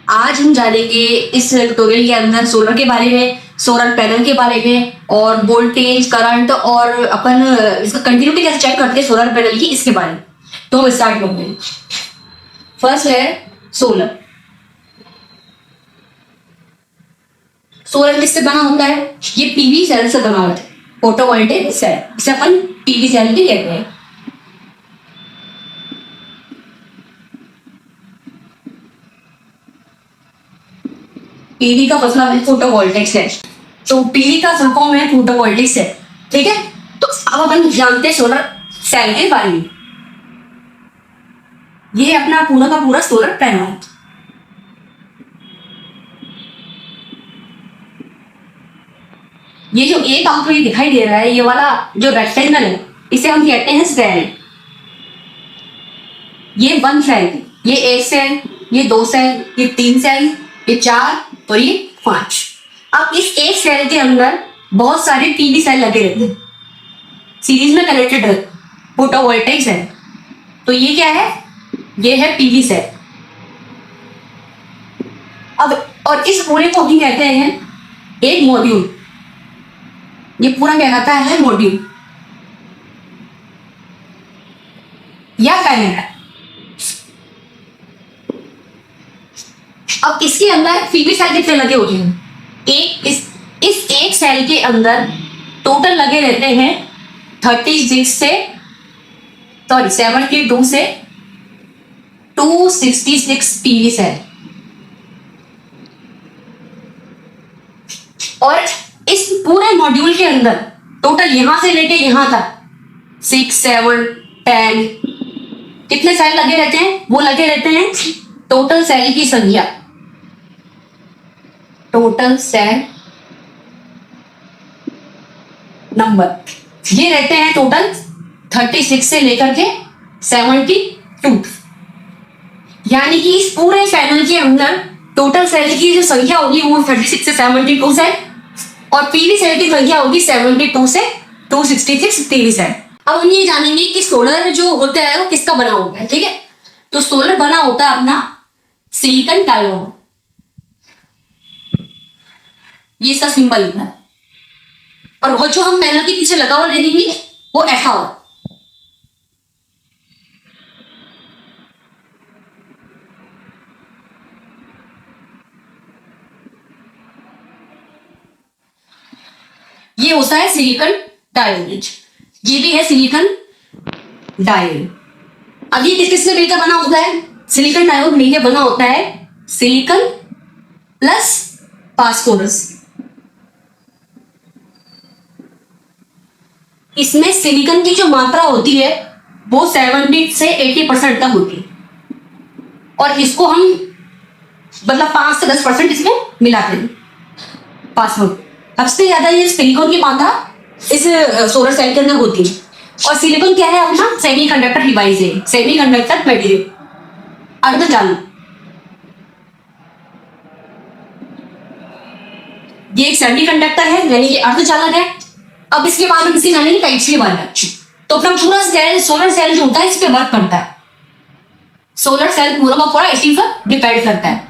आज हम जानेंगे इस ट्यूटोरियल के अंदर सोलर के बारे में, सोलर पैनल के बारे में और वोल्टेज, करंट और अपन इसका कंटिन्यूटी कैसे चेक करते हैं सोलर पैनल की, इसके बारे में। तो हम स्टार्ट करते हैं। फर्स्ट है सोलर। सोलर किससे बना होता है? ये पीवी सेल से बना होता है, फोटोवोल्टिक सेल। इसे अपन पीवी सेल भी कहते हैं। पीवी का मतलब है फोटोवोल्टिक सेल, तो पीवी का फुल फॉर्म है फोटोवोल्टिक सेल। ठीक है, तो अब अपन जानते हैं सोलर सेल के बारे में। ये अपना पूरा का पूरा सोलर पैनल है। ये जो एक आपको ये दिखाई दे रहा है, ये वाला जो रेक्टेंगल है, इसे हम कहते हैं सेल। ये 1 सेल, ये 1 सेल, ये 2 सेल, ये 3 सेल, ये 4 और ये 5। अब इस एक सेल के अंदर बहुत सारे पीवी सेल लगे रहते हैं, सीरीज में कनेक्टेड है, फोटोवोल्टिक सेल। तो ये क्या है? ये है पीवी सेल। अब और इस पूरे को हम कहते हैं एक मॉड्यूल। ये पूरा कहलाता है मॉड्यूल या पैनल। अब इसके अंदर पीवी सेल कितने लगे होते हैं? इस एक सेल के अंदर टोटल लगे रहते हैं 36 से 72 से 266 पीवी सेल। और इस पूरे मॉड्यूल के अंदर टोटल यहां से लेके यहां तक 6, 7, 10 कितने सेल लगे रहते हैं? वो लगे रहते हैं टोटल सेल की संख्या, टोटल सेल नंबर। ये रहते हैं टोटल 36 से लेकर के 72। यानी कि इस पूरे पैनल के अंदर टोटल सेल की जो संख्या होगी वो 36 से 72 सेल, और पीवी सेल की संख्या होगी 72 से 266 पीवी सेल। अब हम ये जानेंगे कि सोलर जो होता है वो किसका बना होता है। ठीक है, तो सोलर बना होता है अपना सिलिकॉन डायोड। ये इसका सिंबल है, और वो जो हम पैनल के पीछे लगा हुआ देखेंगे वो ऐसा हो। ये होता है सिलिकॉन डायोड, ये भी है सिलिकॉन डायोड। अब ये किस किस से मिलकर बना होता है? सिलिकॉन डायोड मिलकर बना होता है सिलिकॉन प्लस फास्फोरस। इसमें सिलिकॉन की जो मात्रा होती है वो 70 से 80% तक होती है, और इसको हम मतलब 5 से 10% इसमें मिलाते हैं फास्फोरस। सबसे ज्यादा ये सिलिकॉन की मात्रा इस सोलर सेल के अंदर होती है। और सिलिकॉन क्या है? अपना सेमीकंडक्टर डिवाइस है, सेमीकंडक्टर मटेरियल, अर्धचालक। ये एक सेमीकंडक्टर है, यानी कि अर्धचालक है। अब इसके बाद हम इसे जानेंगे टाइप्स के बारे में। तो अपना पूरा सेल, सोलर सेल जो होता है इस पे वर्क करता है। सोलर सेल पूरा का पूरा इसी पर डिपेंड करता है।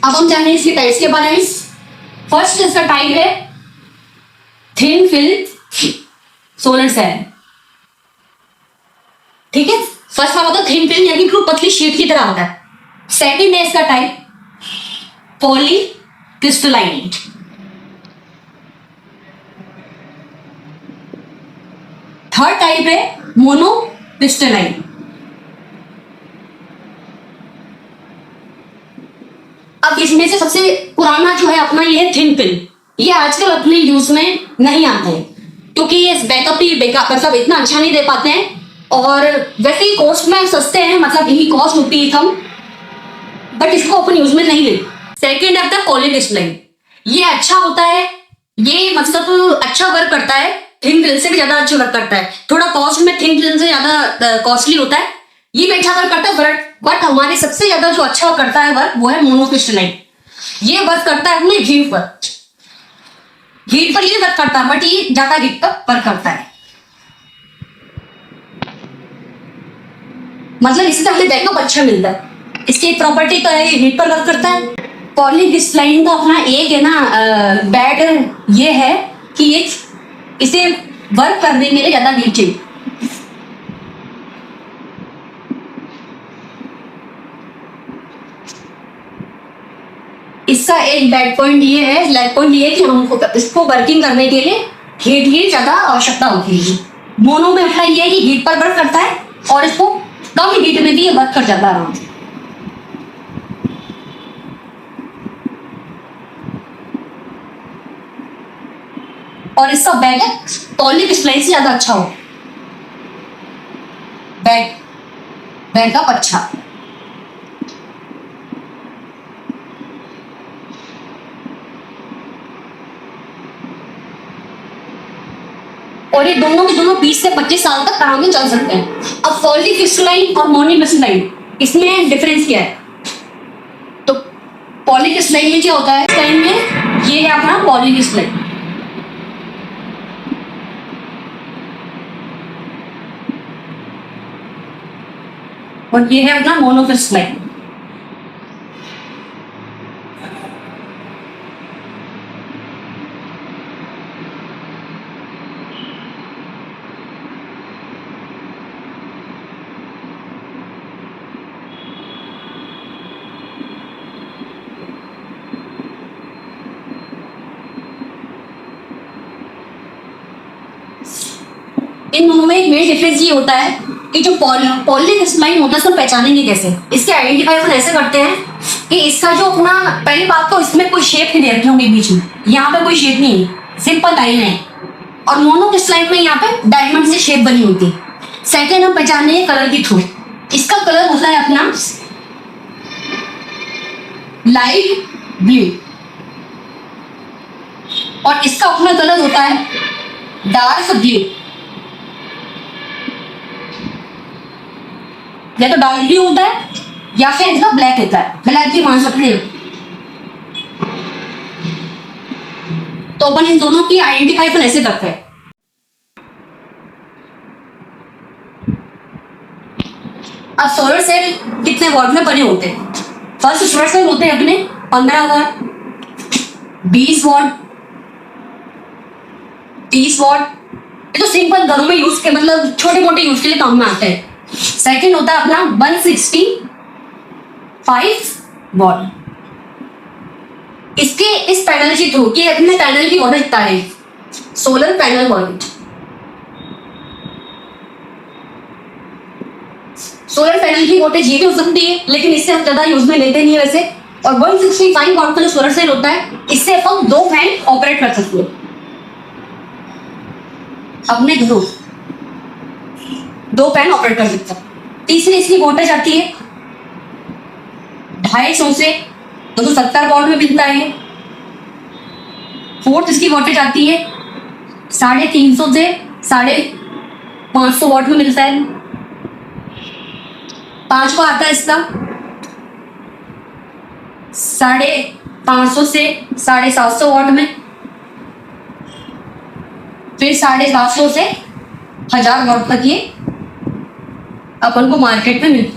अब हम जानेंगे इसके टाइप्स के बारे में। फर्स्ट इसका टाइप है थिन फिल्म सोलर सेल। ठीक है, फर्स्ट का मतलब थिन फिल्म यानी कि पतली शीट की तरह होता है। सेकंड है इसका type poly crystalline. Third type है मोनो क्रिस्टलाइन। अब इसमें से सबसे पुराना जो है अपना ये है थिन फिल्म। ये आजकल अपने यूज में नहीं आते हैं, क्योंकि ये बैकअप ही मतलब इतना अच्छा नहीं दे पाते हैं, और वैसे ही कॉस्ट में सस्ते हैं, मतलब इनकी कॉस्ट होती है कम, बट इसको अपन यूज में नहीं लेते। सेकेंड है पॉलीक्रिस्टलाइन। ये अच्छा होता है, ये मतलब अच्छा वर्क करता है, थिन फिल्म से भी ज्यादा अच्छा वर्क करता है। थोड़ा कॉस्ट में थिन फिल्म से ज्यादा कॉस्टली होता है, ये भी अच्छा वर्क करता है, बट हमारे सबसे ज्यादा जो अच्छा करता है वर्क वो है मोनोक्रिस्टलाइन। ये वर्क करता है अपने हीट पर ये वर्क करता है, बट ये ज्यादा हीट पर वर्क करता है। मतलब इससे हमें बैकअप अच्छा मिलता है। इसकी एक प्रॉपर्टी तो है, हीट पर वर्क करता है। पॉलीक्रिस्टलाइन का अपना एक है ना बैड ये है कि ये इसे वर्क करने के लिए ज्यादा हीट चाहिए। इसका एक बैड पॉइंट ये है, ब्लैक पॉइंट ये है कि हमको इसको वर्किंग करने के लिए हीट की ज्यादा आवश्यकता होती है। मोनो में अपना ये है कि हीट पर वर्क करता है और इसको कम हीट में भी ये वर्क कर जाता है आराम से। और इसका बैकअप पॉलीक्रिस्टलाइन से ज्यादा अच्छा हो, बैकअप अच्छा। और ये दोनों के दोनों 20 से 25 साल तक आराम से चल सकते हैं। अब पॉलीक्रिस्टलाइन और मोनोक्रिस्टलाइन इसमें डिफरेंस क्या है? तो पॉलीक्रिस्टलाइन में क्या होता है, क्रिस्टलाइन में ये है अपना पॉलीक्रिस्टलाइन, और ये है अपना मोनोक्रिस्टलाइन। इन दोनों में एक मेन डिफरेंस ये होता है कि जो पॉलीक्रिस्टलाइन होता है उसको पहचानेंगे कैसे। इसके आइडेंटिफाई अपन ऐसे करते हैं कि इसका जो अपना, पहली बात तो इसमें कोई शेप नहीं दे रखी होंगी बीच में, यहाँ पे कोई शेप नहीं है, सिंपल लाइन है। और मोनोक्रिस्टलाइन में यहाँ पे डायमंड से शेप बनी होती है। सेकेंड हम पहचानेंगे कलर के थ्रू। इसका कलर होता है अपना लाइट ब्लू, और इसका अपना कलर होता है डार्क ब्लू। या तो डार्क ब्लू होता है या फिर इसका ब्लैक होता है, ब्लैक भी मान सकते हैं। तो अपन इन दोनों की आइडेंटिफाई अपन ऐसे करते हैं। अब सोलर सेल कितने वॉट में बने होते हैं? फर्स्ट सोलर सेल होते हैं अपने 15 वॉट, 20 वॉट, 30 वॉट। ये तो सिंपल घरों में यूज के, मतलब छोटे मोटे यूज के लिए काम में आता है। सेकेंड होता है अपना 165 वॉट। इसके इस पैनल के थ्रू, ये अपने पैनल की वोल्टेज कितना है, solar panel voltage. Solar panel की वोल्टेज ये भी हो सकती है, लेकिन इससे हम ज्यादा यूज में लेते नहीं है वैसे। और 165 वॉट का जो सोलर सेल होता है, इससे अपन 2 फैन ऑपरेट कर सकते हैं अपने घरों, 2 फैन ऑपरेट कर सकते हैं। तीसरी इसकी वोल्टेज आती है 250 से 270 वॉट में मिलता है। फोर्थ इसकी वोल्टेज आती है 350 से 550 वॉट में मिलता है। पांचवा आता है इसका 550 से 750 वॉट में, फिर 750 से 1000 वॉट तक ये अपन को मार्केट में मिलता है।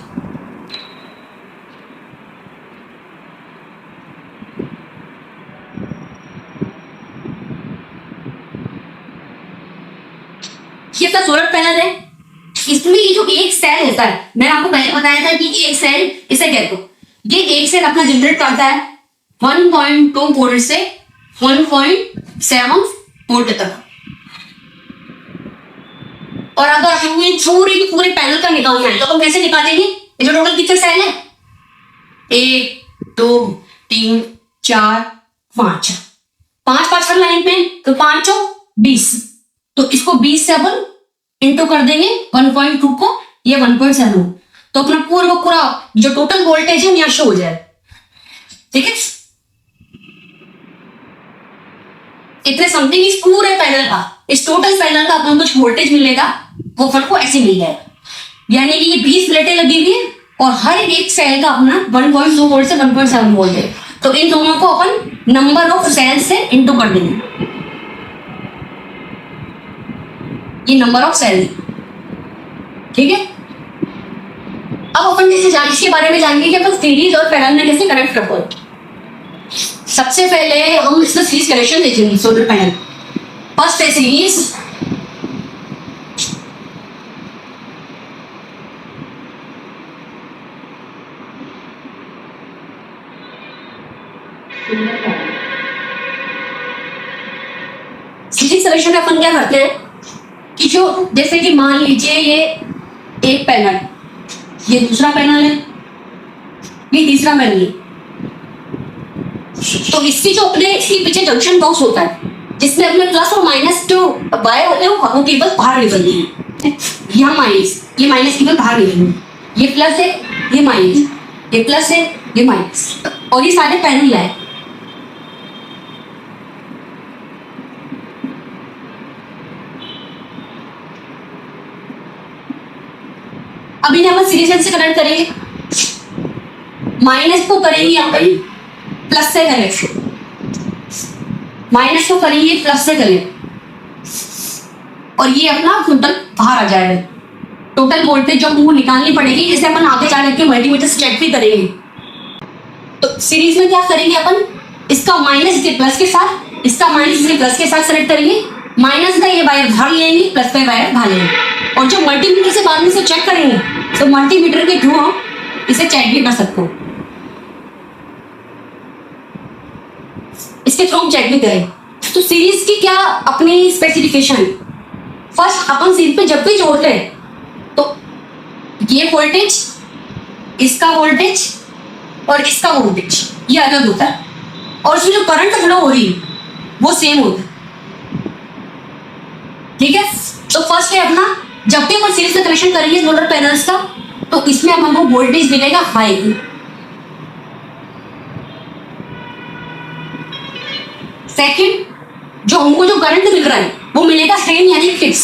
ये तो सोलर पैनल है। इसमें ये जो एक सेल होता है, मैंने आपको पहले बताया था कि एक सेल इसे कहते हो, ये एक सेल अपना जनरेट करता है 1.2 वोल्ट से 1.7 वोल्ट तक। और अगर हमें पूरे पैनल का निकालना है तो हम कैसे निकालेंगे? ये जो टोटल कितने सेल है, 1 2 3 4 5 5 लाइन पे, तो 5 20, तो इसको 20 से अपन इंटू कर देंगे 1.2 को, ये 1.7, तो अपना पूरा जो टोटल वोल्टेज है यहाँ शो हो जाए। ठीक है, इतने समथिंग इस पूरे पैनल का, इस टोटल पैनल का अपन कुछ वोल्टेज मिलेगा, वो अपन को ऐसे मिल जाएगा। यानी कि ये 20 प्लेटें लगी हुई है और हर एक सेल का अपना 1.2 वोल्ट से 1.7 वोल्ट है। तो इन दोनों को अपन नंबर ऑफ सेल से इंटू कर देंगे, ये नंबर ऑफ सेल। ठीक है, अब अपन जैसे इसके बारे में जानेंगे कि अपन सीरीज और पैरेलल में कैसे कनेक्ट करते हैं। सबसे पहले हम इसका सीरीज कनेक्शन देखेंगे सोलर पैनल। फर्स्ट है सीरीज, सीरीज कनेक्शन में अपन क्या करते हैं कि जो जैसे कि मान लीजिए ये एक पैनल, ये दूसरा पैनल है, ये तीसरा पैनल है, तो इसकी जो अपने इसके पीछे जंक्शन बॉक्स होता है जिसमें अपने प्लस और माइनस जो वायर होते हैं वो केबल बाहर निकलती है। यहाँ माइनस, ये माइनस केबल बाहर निकलेंगे, ये प्लस है, ये माइनस, ये प्लस है, ये माइनस, और ये सारे पैनल है। अभी हम सीरीज से कनेक्ट करेंगे, माइनस को करेंगे हम प्लस से कनेक्ट, माइनस को करेंगे प्लस से कनेक्ट, और ये अपना टोटल बाहर आ जाएगा। टोटल वोल्टेज जो वो निकालनी पड़ेगी, इसे अपन आगे जा करके मल्टीमीटर से चेक भी करेंगे। तो सीरीज में क्या करेंगे अपन, इसका माइनस के प्लस के साथ, इसका माइनस के प्लस के साथ कनेक्ट करेंगे, माइनस का ये वायर बाहर लेंगे, प्लस का वायर बाहर लेंगे, और जो मल्टीमीटर से बाद में इसे चेक करेंगे तो मल्टीमीटर के थ्रू हम इसे चेक भी कर सकते हो, इसके थ्रू हम चेक भी करें। तो सीरीज की क्या अपनी स्पेसिफिकेशन, फर्स्ट अपन सीरीज पे जब भी जोड़ते हैं तो ये वोल्टेज, इसका वोल्टेज और इसका वोल्टेज ये अलग होता है, और इसमें जो करंट फ्लो हो रही है वो सेम होता है। ठीक है, तो फर्स्ट है अपना, जब भी अपन सीरीज से कनेक्शन करेंगे सोलर पैनल्स का तो इसमें हमको वोल्टेज मिलेगा हाई। सेकंड, जो हमको जो करंट मिल रहा है वो मिलेगा सेम यानी फिक्स।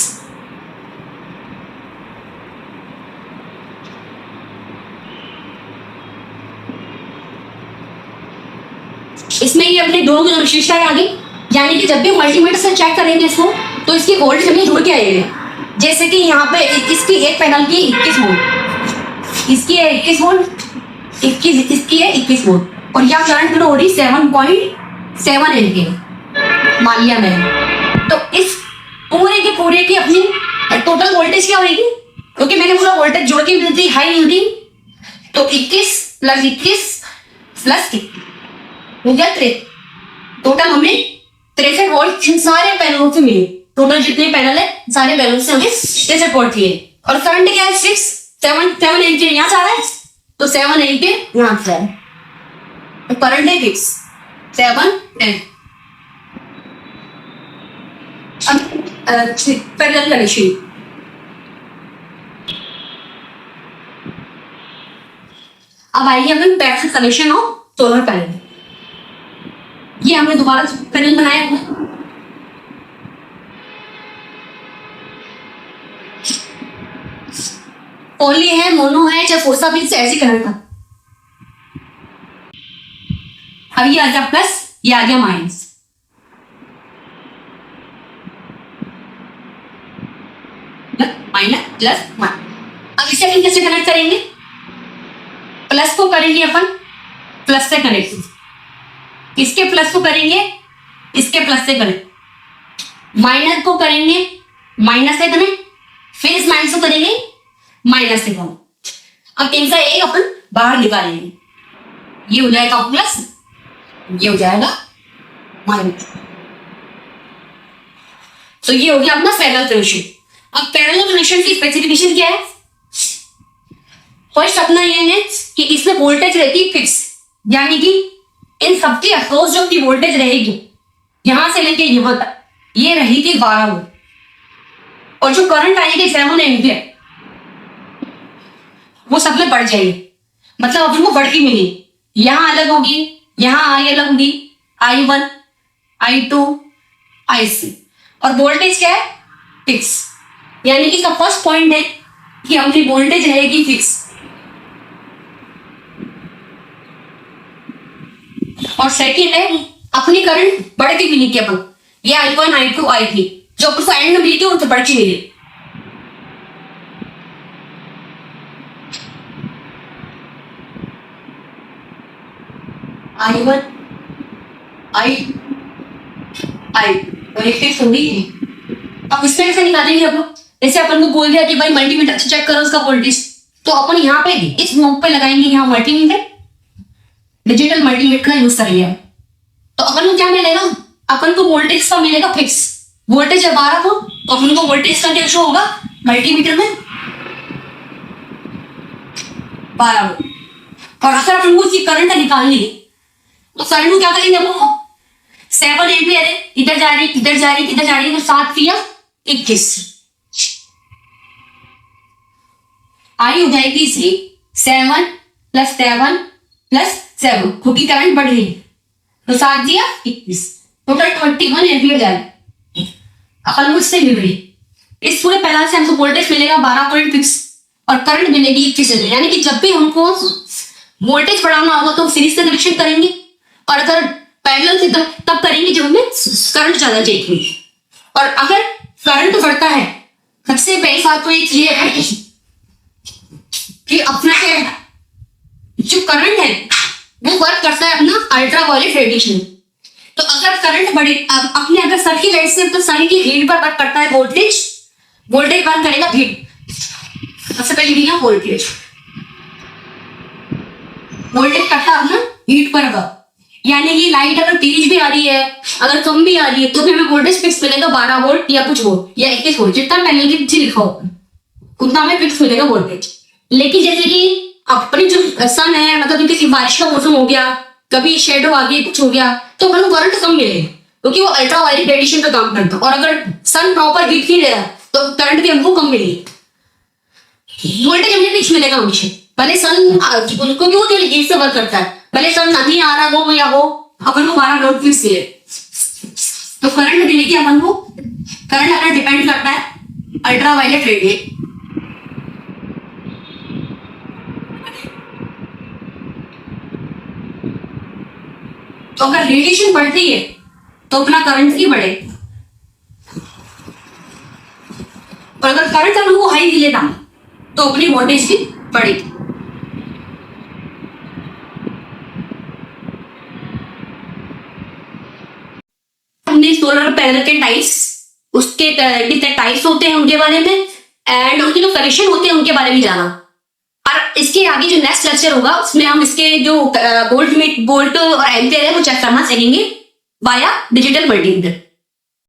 इसमें ये अपने दोनों की विशेषता है आगे, यानी कि जब भी मल्टीमीटर से चेक करेंगे इसको तो इसकी वोल्टेज हमें जुड़ के आएगा। जैसे कि यहाँ पे इसकी एक पैनल की 21 वोल्ट, इसकी है 21 वोल्ट, इसकी है 21 वोल्ट, और यहाँ करंट फ्लो हो रही 7.7 एम्पीयर मान लिया मैंने। तो इस पूरे की अपनी टोटल वोल्टेज क्या होगी, क्योंकि मैंने पूरा वोल्टेज जोड़ के मिलती हाई मिलती, तो 21 प्लस 21 प्लस हो गया 63, टोटल हमें 63 वोल्ट इन सारे पैनलों से मिले। टोटल जितने पैनल है सारे पैनल से हमें 63 वोल्ट मिले, और करंट क्या है 7 एम्पीयर यहाँ से आ रहा है, तो 7 एम्पीयर यहाँ से आ रहा है, तो करंट है फिक्स 7 10। अब पैरेलल कनेक्शन, अब आइए हमें पैरेलल कनेक्शन हो सोलर पैनल। ये हमने दोबारा पैनल बनाया हुआ है, ओनली है, मोनो है, चाहे फोर्सा भी से ऐसे कनेक्ट कर। अब ये आ गया प्लस, ये आ गया माइनस, माइनस प्लस माइनस। अब इसे हम कैसे कनेक्ट करेंगे, प्लस को करेंगे अपन प्लस से कनेक्ट, इसके प्लस को करेंगे इसके प्लस से कनेक्ट, माइनस को करेंगे माइनस से कनेक्ट, फिर इस माइनस को करेंगे माइनस से कनेक्ट। अब इनका एक अपन बाहर निकालेंगे, ये हो जाएगा प्लस, ये हो जाएगा माइनस, तो ये हो गया अपना पैरेलल कनेक्शन। अब पैरेलल कनेक्शन की स्पेसिफिकेशन क्या है, फर्स्ट अपना ये है कि इसमें वोल्टेज रहती है फिक्स, यानी कि इन सबके अक्रॉस जो की वोल्टेज रहेगी यहां से लेके यहाँ तक ये रहेगी 12 वोल्ट, और जो करंट आएगी 7 एम्पीयर वो सब में बढ़ जाएगी, मतलब अपन को बढ़ती मिली, यहाँ अलग होगी, यहाँ आई अलग होगी, I1 I2 IC, और वोल्टेज क्या है फिक्स, यानी कि इसका फर्स्ट पॉइंट है कि अपनी वोल्टेज रहेगी फिक्स, और सेकंड है अपनी करंट बढ़ के मिली थी अपन, ये I1 I2 I3 जो अपन को एंड में मिली थी उनसे बढ़ के मिली। I1 आई आई और एक फिक्स होगी। अब इसमें कैसे निकालेंगे हम लोग? जैसे अपन को बोल दिया कि भाई मल्टीमीटर से चेक करो उसका वोल्टेज, तो अपन यहाँ पे इस नोब पे लगाएंगे, यहाँ मल्टीमीटर, डिजिटल मल्टीमीटर का यूज करेंगे। तो अपन को क्या मिलेगा? अपन को वोल्टेज का मिलेगा फिक्स। वोल्टेज है 12 वोल्ट, तो अपन को वोल्टेज का क्या शो होगा मल्टीमीटर में? 12 वोल्ट। और अगर अपन को इसकी करंट निकालनी है तो करंट को क्या करेंगे हम? 7 एम्पियर है, इधर जा रही इधर जा रही इधर जा रही है, तो 7 या 21 आई हो जाएगी इसकी 7 + 7 + 7, क्योंकि करंट बढ़ रही है, तो 7 या 21, टोटल 21 एम्पियर जाएगी। अपन मुझसे मिल रही इस पूरे पैनल से हमको वोल्टेज मिलेगा 12 वोल्ट फिक्स और करंट मिलेगी 21 एम्पियर। यानी कि जब भी हमको वोल्टेज बढ़ाना होगा तो सीरीज से कनेक्शन करेंगे, और अगर पैरेलल से तब करेंगे जब हमें करंट ज्यादा चाहिए। और अगर करंट बढ़ता है, सबसे पहली बात तो ये है कि अपना जो करंट है वो वर्क करता है अपना अल्ट्रावायलेट रेडिएशन। तो अगर करंट बढ़े, अपने अगर सर की लाइट से तो सर की हीट पर वर्क करता है वोल्टेज, वोल्टेज वर्क करेगा हीट। सबसे पहले लिया वोल्टेज, वोल्टेज करता है अपना हीट पर वर्क। यानी कि लाइट अगर तेज भी आ रही है, अगर कम भी आ रही है, तो भी हमें वोल्टेज फिक्स मिलेगा 12 वोल्ट या कुछ वोल्ट या 21 वोल्ट, जितना पैनल के नीचे लिखा हो उतना हमें फिक्स मिलेगा वोल्टेज। लेकिन जैसे कि अपनी जो सन है, मतलब किसी बारिश का मौसम हो गया, कभी शेडो आ गई, कुछ हो गया, तो अपन को करंट कम मिलेगा, क्योंकि वो अल्ट्रावायलेट रेडिएशन का काम करता है। और अगर सन प्रॉपर हीट नहीं दे रहा तो करंट भी हमको कम मिलेगी। वोल्टेज हमें फिक्स मिलेगा हमेशा, भले सन, क्योंकि वो केवल हीट से वर्क करता है, भले सन नहीं आ रहा हो या हो, अपन को 12 वोल्ट फिक्स है। तो करंट मिलेगी अपन को, करंट अगर डिपेंड करता है अल्ट्रावायलेट रेडिएशन। तो अगर रेडिएशन बढ़ती है तो अपना करंट भी बढ़ेगा, और अगर करंट अपन को हाई मिलेगा तो अपनी वोल्टेज भी बढ़ेगी। हमने सोलर पैनल के टाइप्स, उसके कितने टाइप्स होते हैं उनके बारे में, एंड उनके जो कनेक्शन होते हैं उनके बारे में जाना। और इसके आगे जो नेक्स्ट लेक्चर होगा उसमें हम इसके जो वोल्ट और एम्पियर है वो चेक करना सीखेंगे वाया डिजिटल मल्टीमीटर।